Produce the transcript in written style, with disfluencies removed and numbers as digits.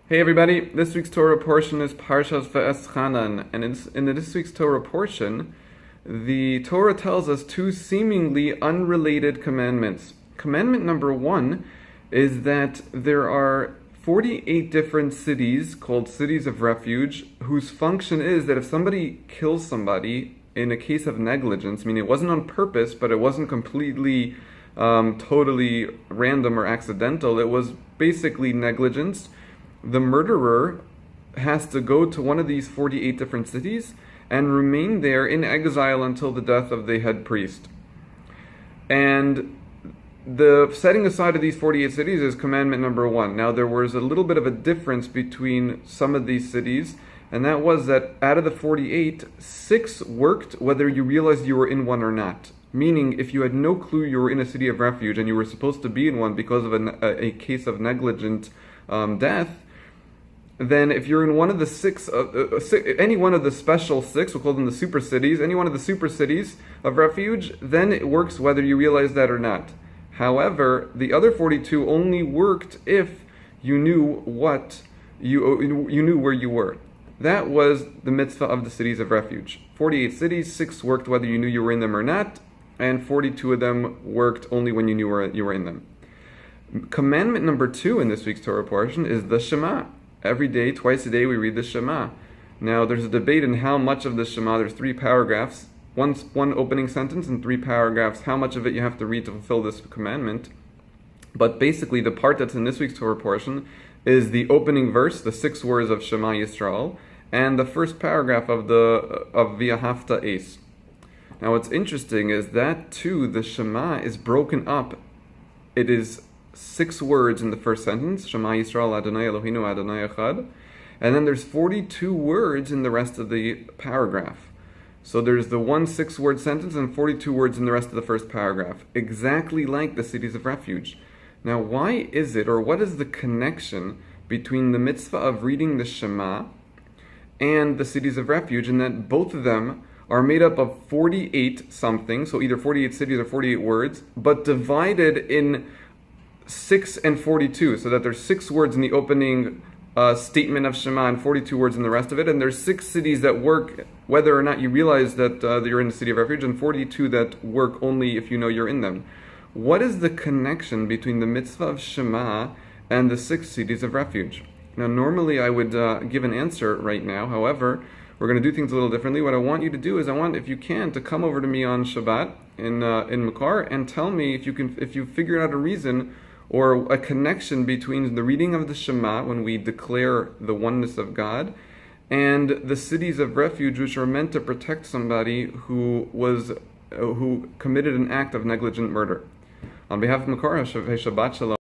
Hey everybody, this week's Torah portion is Parshas Va'eschanan, and in this week's Torah portion, the Torah tells us two seemingly unrelated commandments. Commandment number one is that there are 48 different cities called cities of refuge, whose function is that if somebody kills somebody in a case of negligence, meaning it wasn't on purpose, but it wasn't completely, totally random or accidental, it was basically negligence, the murderer has to go to one of these 48 different cities and remain there in exile until the death of the head priest. And the setting aside of these 48 cities is commandment number one. Now, there was a little bit of a difference between some of these cities, and that was that out of the 48, 6 worked whether you realized you were in one or not. Meaning, if you had no clue you were in a city of refuge and you were supposed to be in one because of a case of negligent death, then if you're in one of the any one of the special 6, we'll call them the super cities, any one of the super cities of refuge, then it works whether you realize that or not. However, the other 42 only worked if you knew you knew where you were. That was the mitzvah of the cities of refuge. 48 cities, 6 worked whether you knew you were in them or not, and 42 of them worked only when you knew you were in them. Commandment number 2 in this week's Torah portion is the Shema. Every day, twice a day, we read the Shema. Now, there's a debate in how much of the Shema. There's 3 paragraphs, one opening sentence and 3 paragraphs, how much of it you have to read to fulfill this commandment. But basically, the part that's in this week's Torah portion is the opening verse, the 6 words of Shema Yisrael, and the first paragraph of V'ahavta Es. Now, what's interesting is that, too, the Shema is broken up. It is 6 words in the first sentence, Shema Yisrael Adonai Eloheinu Adonai Echad, and then there's 42 words in the rest of the paragraph. So there's the 1 6-word sentence and 42 words in the rest of the first paragraph, exactly like the cities of refuge. Now, why is it, or what is the connection between the mitzvah of reading the Shema and the cities of refuge, in that both of them are made up of 48 something, so either 48 cities or 48 words, but divided in 6 and 42, so that there's 6 words in the opening statement of Shema and 42 words in the rest of it, and there's 6 cities that work whether or not you realize that you're in the city of refuge, and 42 that work only if you know you're in them. What is the connection between the mitzvah of Shema and the 6 cities of refuge? Now, normally I would give an answer right now. However, we're going to do things a little differently. What I want you to do is, I want, if you can, to come over to me on Shabbat in Makar and tell me if you figured out a reason or a connection between the reading of the Shema, when we declare the oneness of God, and the cities of refuge, which are meant to protect somebody who committed an act of negligent murder. On behalf of Makar, Shabbat Shalom.